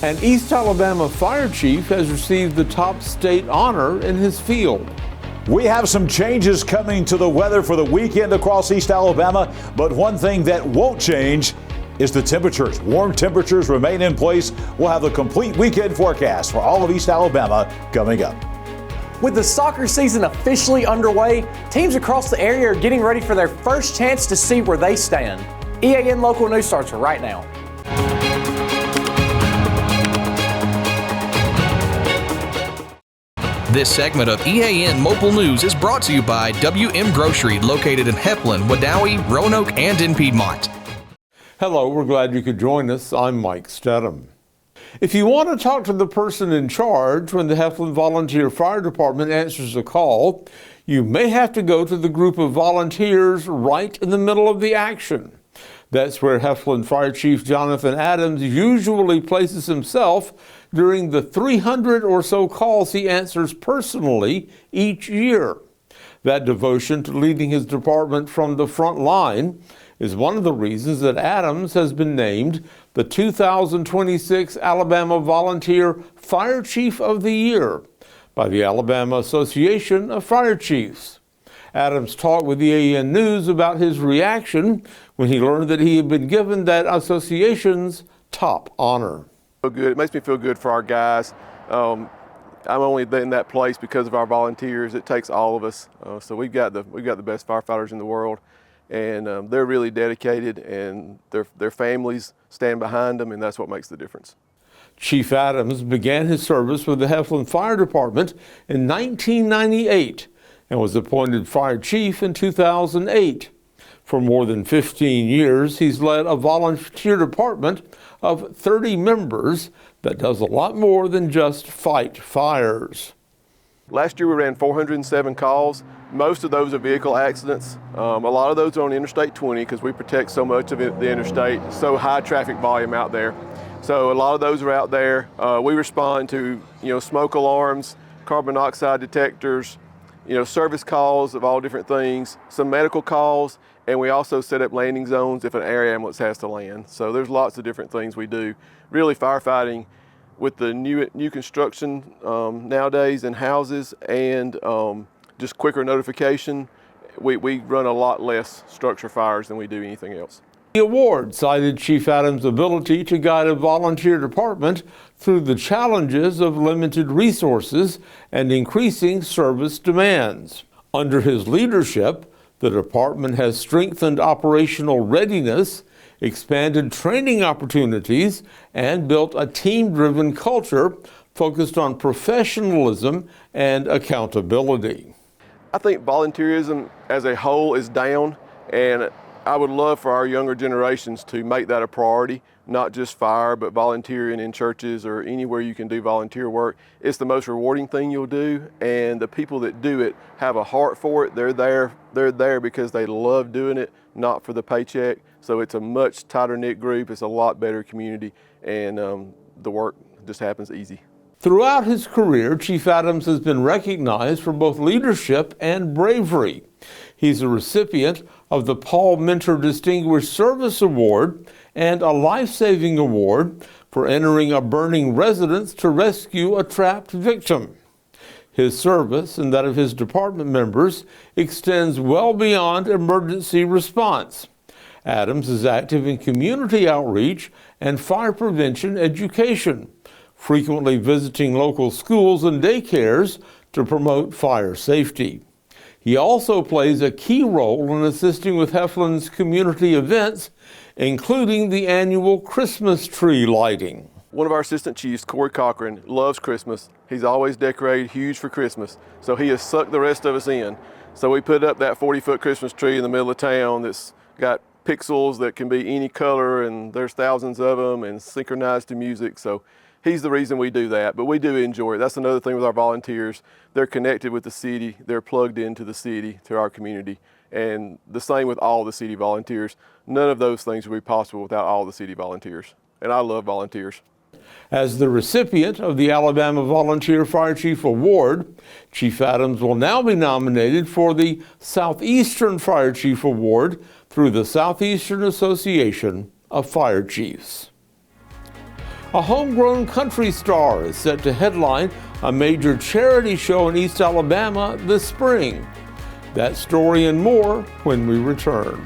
An East Alabama fire chief has received the top state honor in his field. We have some changes coming to the weather for the weekend across East Alabama, but one thing that won't change is the temperatures. Warm temperatures remain in place. We'll have the complete weekend forecast for all of East Alabama coming up. With the soccer season officially underway, teams across the area are getting ready for their first chance to see where they stand. EAN Local News starts right now. This segment of EAN Mobile News is brought to you by WM Grocery, located in Heflin, Wedowee, Roanoke, and in Piedmont. Hello, we're glad you could join us. I'm Mike Stedham. If you want to talk to the person in charge when the Heflin Volunteer Fire Department answers a call, you may have to go to the group of volunteers right in the middle of the action. That's where Heflin Fire Chief Jonathan Adams usually places himself during the 300 or so calls he answers personally each year. That devotion to leading his department from the front line is one of the reasons that Adams has been named the 2026 Alabama Volunteer Fire Chief of the Year by the Alabama Association of Fire Chiefs. Adams talked with EAN News about his reaction when he learned that he had been given that association's top honor. Good. It makes me feel good for our guys. I'm only in that place because of our volunteers. It takes all of us. So we've got the best firefighters in the world, and they're really dedicated, and their families stand behind them, and that's what makes the difference. Chief Adams began his service with the Heflin Fire Department in 1998 and was appointed fire chief in 2008. For more than 15 years, he's led a volunteer department of 30 members that does a lot more than just fight fires. Last year we ran 407 calls. Most of those are vehicle accidents. A lot of those are on Interstate 20 because we protect so much of the interstate, so high traffic volume out there. So a lot of those are out there. We respond to smoke alarms, carbon monoxide detectors, service calls of all different things, some medical calls, and we also set up landing zones if an air ambulance has to land. So there's lots of different things we do. Really, firefighting with the new construction nowadays in houses and just quicker notification, we run a lot less structure fires than we do anything else. The award cited Chief Adams' ability to guide a volunteer department through the challenges of limited resources and increasing service demands. Under his leadership, the department has strengthened operational readiness, expanded training opportunities, and built a team-driven culture focused on professionalism and accountability. I think volunteerism as a whole is down, and I would love for our younger generations to make that a priority, not just fire, but volunteering in churches or anywhere you can do volunteer work. It's the most rewarding thing you'll do, and the people that do it have a heart for it. They're there because they love doing it, not for the paycheck. So it's a much tighter knit group. It's a lot better community, and the work just happens easy. Throughout his career, Chief Adams has been recognized for both leadership and bravery. He's a recipient of the Paul Mentor Distinguished Service Award and a Life-Saving Award for entering a burning residence to rescue a trapped victim. His service and that of his department members extends well beyond emergency response. Adams is active in community outreach and fire prevention education, frequently visiting local schools and daycares to promote fire safety. He also plays a key role in assisting with Heflin's community events, including the annual Christmas tree lighting. One of our assistant chiefs, Corey Cochran, loves Christmas. He's always decorated huge for Christmas, so he has sucked the rest of us in. So we put up that 40-foot Christmas tree in the middle of town that's got pixels that can be any color, and there's thousands of them, and synchronized to music. So he's the reason we do that, but we do enjoy it. That's another thing with our volunteers. They're connected with the city. They're plugged into the city, to our community. And the same with all the city volunteers. None of those things would be possible without all the city volunteers. And I love volunteers. As the recipient of the Alabama Volunteer Fire Chief Award, Chief Adams will now be nominated for the Southeastern Fire Chief Award through the Southeastern Association of Fire Chiefs. A homegrown country star is set to headline a major charity show in East Alabama this spring. That story and more when we return.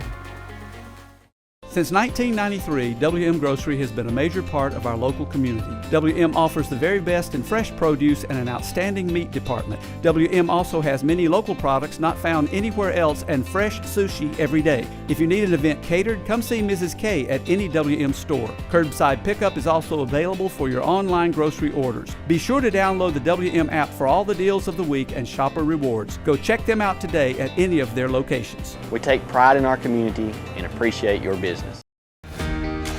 Since 1993, WM Grocery has been a major part of our local community. WM offers the very best in fresh produce and an outstanding meat department. WM also has many local products not found anywhere else and fresh sushi every day. If you need an event catered, come see Mrs. K at any WM store. Curbside pickup is also available for your online grocery orders. Be sure to download the WM app for all the deals of the week and shopper rewards. Go check them out today at any of their locations. We take pride in our community and appreciate your business.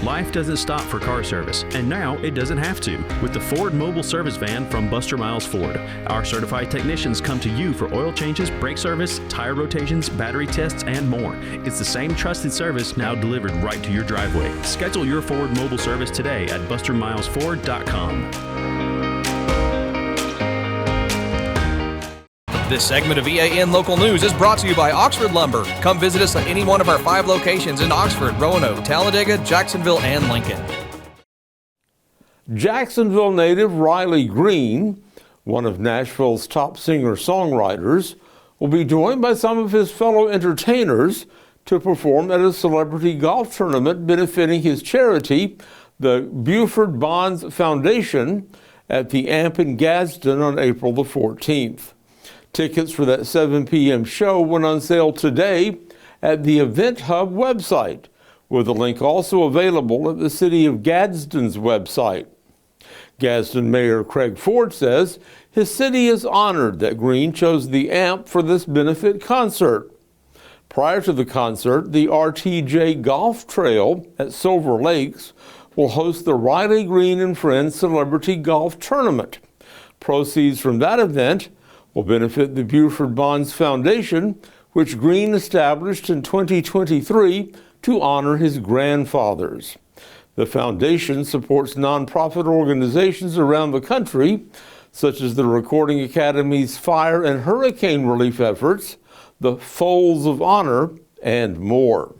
Life doesn't stop for car service, and now it doesn't have to. With the Ford Mobile Service Van from Buster Miles Ford, our certified technicians come to you for oil changes, brake service, tire rotations, battery tests, and more. It's the same trusted service now delivered right to your driveway. Schedule your Ford Mobile service today at bustermilesford.com. This segment of EAN Local News is brought to you by Oxford Lumber. Come visit us at any one of our 5 locations in Oxford, Roanoke, Talladega, Jacksonville, and Lincoln. Jacksonville native Riley Green, one of Nashville's top singer-songwriters, will be joined by some of his fellow entertainers to perform at a celebrity golf tournament benefiting his charity, the Buford Bonds Foundation, at the Amp in Gadsden on April the 14th. Tickets for that 7 p.m. show went on sale today at the Event Hub website, with a link also available at the City of Gadsden's website. Gadsden Mayor Craig Ford says his city is honored that Green chose the Amp for this benefit concert. Prior to the concert, the RTJ Golf Trail at Silver Lakes will host the Riley Green and Friends Celebrity Golf Tournament. Proceeds from that event will benefit the Buford Bonds Foundation, which Green established in 2023 to honor his grandfathers. The foundation supports nonprofit organizations around the country, such as the Recording Academy's fire and hurricane relief efforts, the Folds of Honor, and more.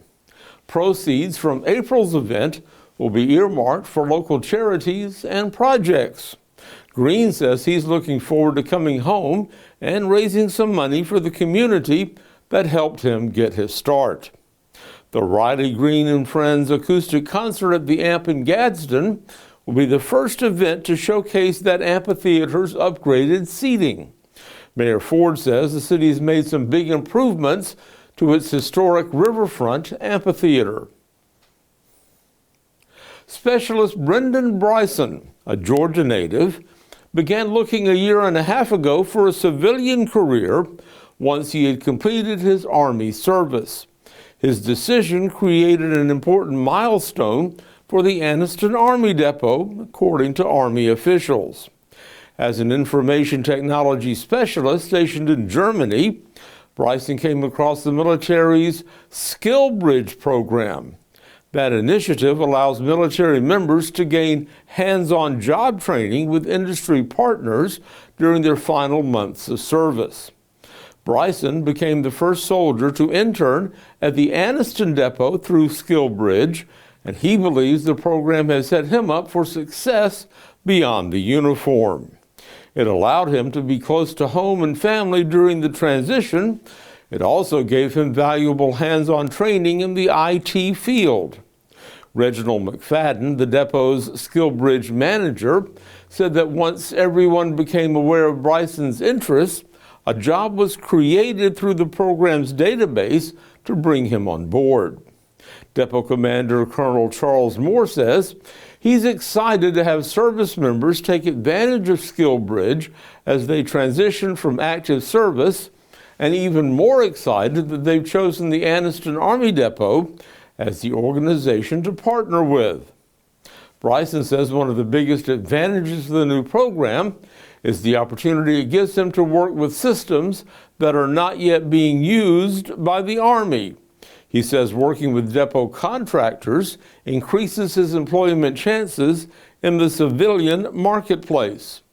Proceeds from April's event will be earmarked for local charities and projects. Green says he's looking forward to coming home and raising some money for the community that helped him get his start. The Riley Green and Friends acoustic concert at the Amp in Gadsden will be the first event to showcase that amphitheater's upgraded seating. Mayor Ford says the city has made some big improvements to its historic riverfront amphitheater. Specialist Brendan Bryson, a Georgia native, began looking a year and a half ago for a civilian career once he had completed his Army service. His decision created an important milestone for the Anniston Army Depot, according to Army officials. As an information technology specialist stationed in Germany, Bryson came across the military's SkillBridge program. That initiative allows military members to gain hands-on job training with industry partners during their final months of service. Bryson became the first soldier to intern at the Anniston Depot through SkillBridge, and he believes the program has set him up for success beyond the uniform. It allowed him to be close to home and family during the transition. It also gave him valuable hands-on training in the IT field. Reginald McFadden, the depot's SkillBridge manager, said that once everyone became aware of Bryson's interests, a job was created through the program's database to bring him on board. Depot Commander Colonel Charles Moore says he's excited to have service members take advantage of SkillBridge as they transition from active service, and even more excited that they've chosen the Anniston Army Depot as the organization to partner with. Bryson says one of the biggest advantages of the new program is the opportunity it gives him to work with systems that are not yet being used by the Army. He says working with depot contractors increases his employment chances in the civilian marketplace.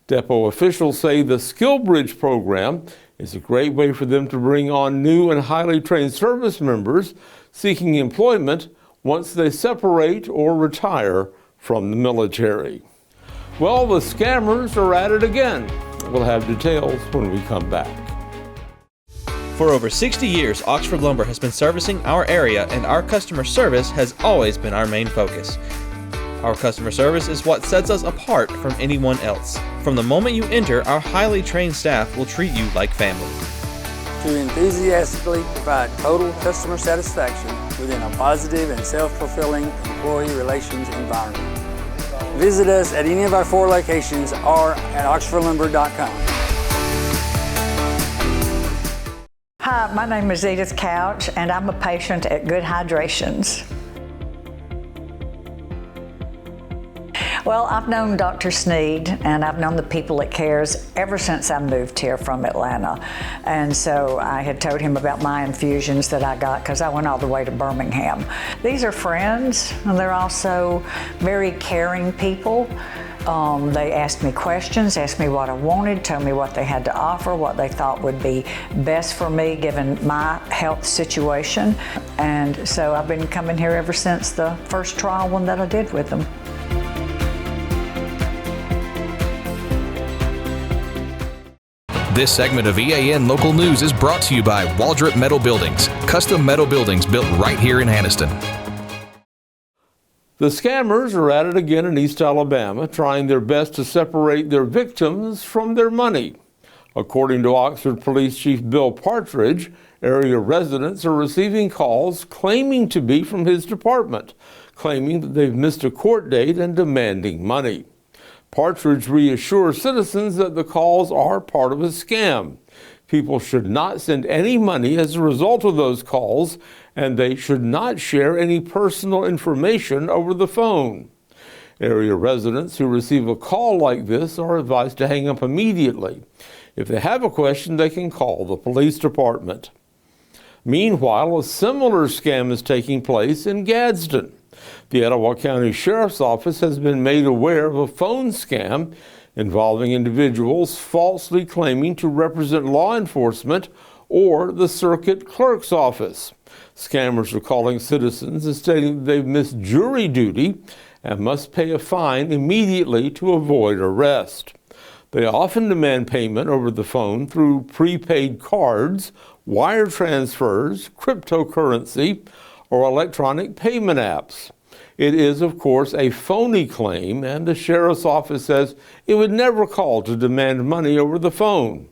Depot officials say the SkillBridge program is a great way for them to bring on new and highly trained service members seeking employment once they separate or retire from the military. Well, the scammers are at it again. We'll have details when we come back. For over 60 years, Oxford Lumber has been servicing our area, and our customer service has always been our main focus. Our customer service is what sets us apart from anyone else. From the moment you enter, our highly trained staff will treat you like family. To enthusiastically provide total customer satisfaction within a positive and self-fulfilling employee relations environment. Visit us at any of our 4 locations or at oxfordlumber.com. Hi, my name is Edith Couch, and I'm a patient at Good Hydrations. Well, I've known Dr. Sneed, and I've known the people at CARES ever since I moved here from Atlanta. And so I had told him about my infusions that I got because I went all the way to Birmingham. These are friends, and they're also very caring people. They asked me questions, asked me what I wanted, told me what they had to offer, what they thought would be best for me given my health situation. And so I've been coming here ever since the first trial one that I did with them. This segment of EAN Local News is brought to you by Waldrop Metal Buildings, custom metal buildings built right here in Anniston. The scammers are at it again in East Alabama, trying their best to separate their victims from their money. According to Oxford Police Chief Bill Partridge, area residents are receiving calls claiming to be from his department, claiming that they've missed a court date and demanding money. Partridge reassures citizens that the calls are part of a scam. People should not send any money as a result of those calls, and they should not share any personal information over the phone. Area residents who receive a call like this are advised to hang up immediately. If they have a question, they can call the police department. Meanwhile, a similar scam is taking place in Gadsden. The Etowah County Sheriff's Office has been made aware of a phone scam involving individuals falsely claiming to represent law enforcement or the circuit clerk's office. Scammers are calling citizens and stating they've missed jury duty and must pay a fine immediately to avoid arrest. They often demand payment over the phone through prepaid cards, wire transfers, cryptocurrency, or electronic payment apps. It is, of course, a phony claim, and the Sheriff's Office says it would never call to demand money over the phone.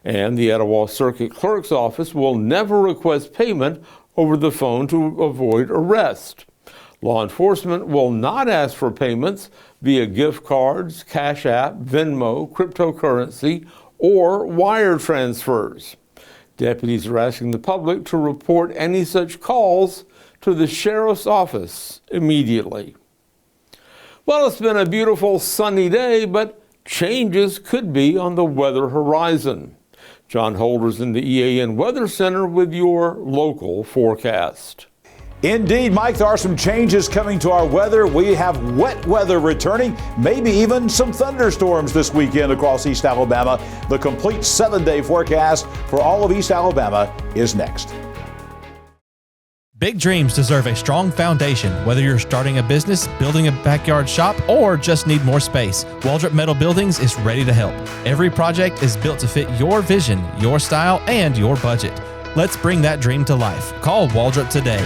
And the Etowah Circuit Clerk's Office will never request payment over the phone to avoid arrest. Law enforcement will not ask for payments via gift cards, Cash App, Venmo, cryptocurrency, or wire transfers. Deputies are asking the public to report any such calls to the Sheriff's Office immediately. Well, it's been a beautiful sunny day, but changes could be on the weather horizon. John Holder's in the EAN Weather Center with your local forecast. Indeed, Mike, there are some changes coming to our weather. We have wet weather returning, maybe even some thunderstorms this weekend across East Alabama. The complete 7-day forecast for all of East Alabama is next. Big dreams deserve a strong foundation. Whether you're starting a business, building a backyard shop, or just need more space, Waldrop Metal Buildings is ready to help. Every project is built to fit your vision, your style, and your budget. Let's bring that dream to life. Call Waldrop today.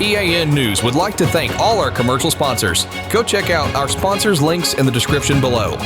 EAN News would like to thank all our commercial sponsors. Go check out our sponsors' links in the description below.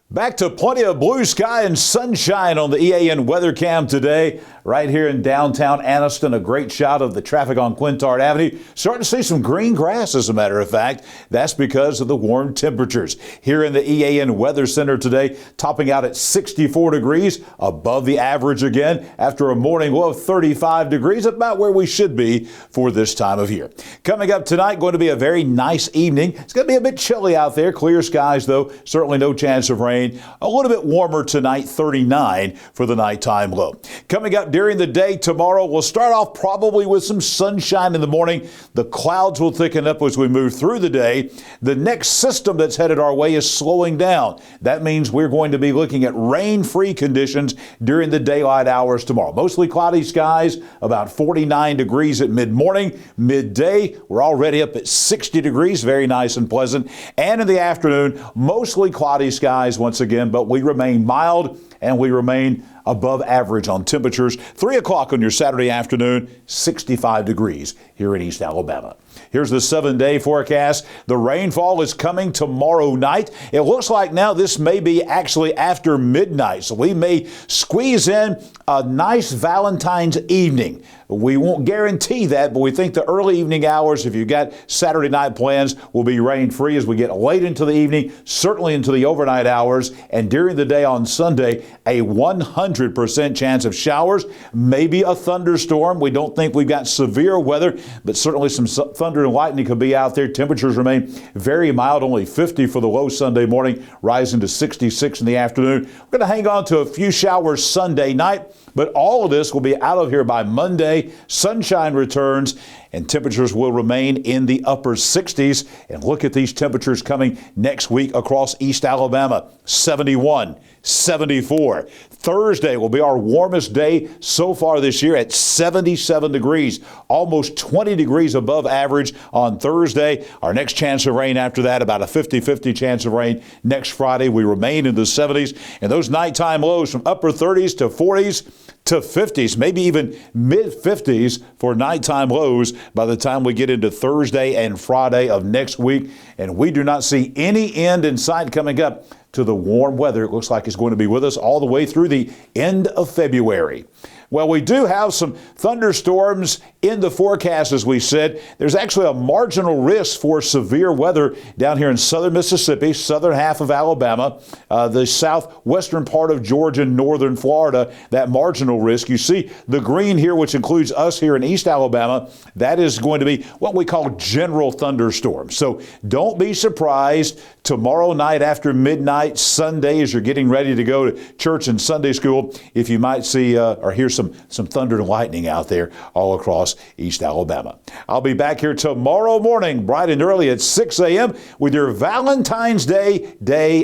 Back to plenty of blue sky and sunshine on the EAN weather cam today. Right here in downtown Anniston, a great shot of the traffic on Quintard Avenue. Starting to see some green grass, as a matter of fact. That's because of the warm temperatures. Here in the EAN Weather Center today, topping out at 64 degrees, above the average again, after a morning low of 35 degrees, about where we should be for this time of year. Coming up tonight, going to be a very nice evening. It's going to be a bit chilly out there. Clear skies, though. Certainly no chance of rain. remain a little bit warmer tonight, 39 for the nighttime low. Coming up during the day tomorrow, we'll start off probably with some sunshine in the morning. The clouds will thicken up as we move through the day. The next system that's headed our way is slowing down. That means we're going to be looking at rain-free conditions during the daylight hours tomorrow. Mostly cloudy skies, about 49 degrees at mid-morning. Midday, we're already up at 60 degrees, very nice and pleasant. And in the afternoon, mostly cloudy skies once again, but we remain mild and we remain above average on temperatures. 3 o'clock on your Saturday afternoon, 65 degrees here in East Alabama. Here's the 7-day forecast. The rainfall is coming tomorrow night. It looks like now this may be actually after midnight, so we may squeeze in a nice Valentine's evening. We won't guarantee that, but we think the early evening hours, if you've got Saturday night plans, will be rain-free as we get late into the evening, certainly into the overnight hours, and during the day on Sunday, a 100% chance of showers, maybe a thunderstorm. We don't think we've got severe weather, but certainly some thunder and lightning could be out there. Temperatures remain very mild, only 50 for the low Sunday morning, rising to 66 in the afternoon. We're going to hang on to a few showers Sunday night, but all of this will be out of here by Monday. Sunshine returns and temperatures will remain in the upper 60s. And look at these temperatures coming next week across East Alabama. 71, 74. Thursday will be our warmest day so far this year at 77 degrees, almost 20 degrees above average on Thursday. Our next chance of rain after that, about a 50-50 chance of rain next Friday. We remain in the 70s, and those nighttime lows from upper 30s to 40s to 50s, maybe even mid-50s for nighttime lows by the time we get into Thursday and Friday of next week. And we do not see any end in sight coming up to the warm weather. It looks like it's going to be with us all the way through the end of February. Well, we do have some thunderstorms in the forecast, as we said. There's actually a marginal risk for severe weather down here in southern Mississippi, southern half of Alabama, the southwestern part of Georgia, northern Florida, that marginal risk. You see the green here, which includes us here in East Alabama. That is going to be what we call general thunderstorms. So don't be surprised tomorrow night after midnight, Sunday, as you're getting ready to go to church and Sunday school, if you might see or hear some thunder and lightning out there all across East Alabama. I'll be back here tomorrow morning, bright and early at 6 a.m. with your Valentine's Day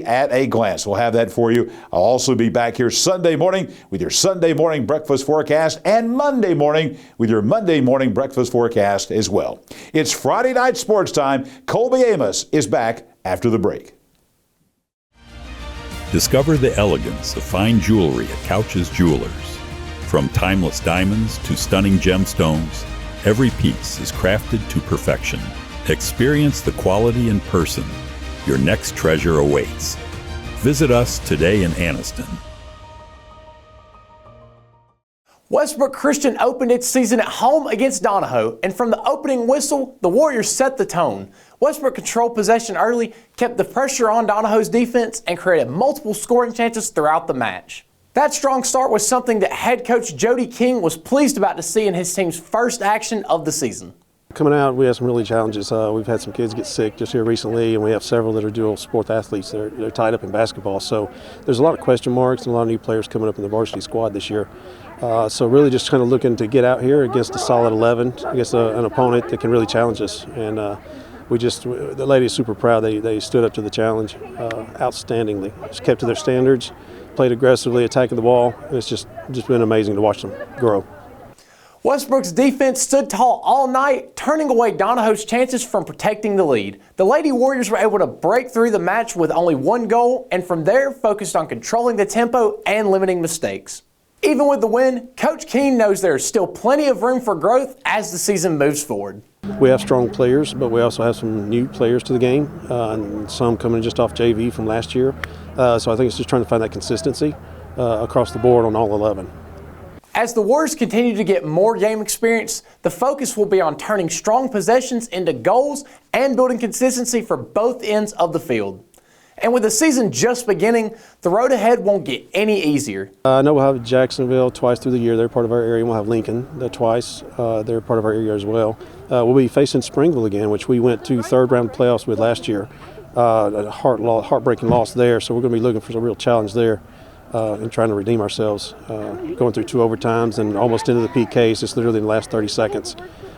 at a glance. We'll have that for you. I'll also be back here Sunday morning with your Sunday morning breakfast forecast and Monday morning with your Monday morning breakfast forecast as well. It's Friday night sports time. Colby Amos is back after the break. Discover the elegance of fine jewelry at Couch's Jewelers. From timeless diamonds to stunning gemstones, every piece is crafted to perfection. Experience the quality in person. Your next treasure awaits. Visit us today in Anniston. Westbrook Christian opened its season at home against Donahoe, and from the opening whistle, the Warriors set the tone. Westbrook controlled possession early, kept the pressure on Donahoe's defense, and created multiple scoring chances throughout the match. That strong start was something that head coach Jody King was pleased about to see in his team's first action of the season. Coming out, we had some really challenges. We've had some kids get sick just here recently, and we have several that are dual sport athletes. They're tied up in basketball. So there's a lot of question marks and a lot of new players coming up in the varsity squad this year. So really just kind of looking to get out here against a solid 11, against an opponent that can really challenge us. And the ladies are super proud. They stood up to the challenge outstandingly. Just kept to their standards, played aggressively, attacking the ball. And it's just been amazing to watch them grow. Westbrook's defense stood tall all night, turning away Donahoe's chances from protecting the lead. The Lady Warriors were able to break through the match with only one goal, and from there focused on controlling the tempo and limiting mistakes. Even with the win, Coach Keene knows there is still plenty of room for growth as the season moves forward. We have strong players, but we also have some new players to the game, and some coming just off JV from last year. So I think it's just trying to find that consistency across the board on all 11. As the Warriors continue to get more game experience, the focus will be on turning strong possessions into goals and building consistency for both ends of the field. And with the season just beginning, the road ahead won't get any easier. I know we'll have Jacksonville twice through the year. They're part of our area. We'll have Lincoln twice. They're part of our area as well. We'll be facing Springville again, which we went to third-round playoffs with last year. a heartbreaking loss there. So we're going to be looking for some real challenge there and trying to redeem ourselves. Going through 2 overtimes and almost into the PKs, just literally in the last 30 seconds,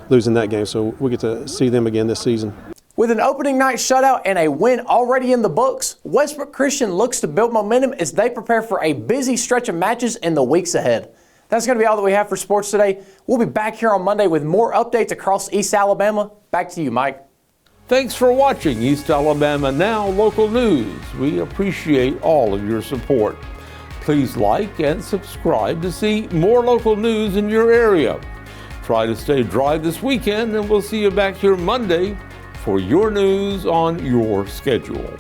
losing that game. So we get to see them again this season. With an opening night shutout and a win already in the books, Westbrook Christian looks to build momentum as they prepare for a busy stretch of matches in the weeks ahead. That's going to be all that we have for sports today. We'll be back here on Monday with more updates across East Alabama. Back to you, Mike. Thanks for watching East Alabama Now Local News. We appreciate all of your support. Please like and subscribe to see more local news in your area. Try to stay dry this weekend, and we'll see you back here Monday for your news on your schedule.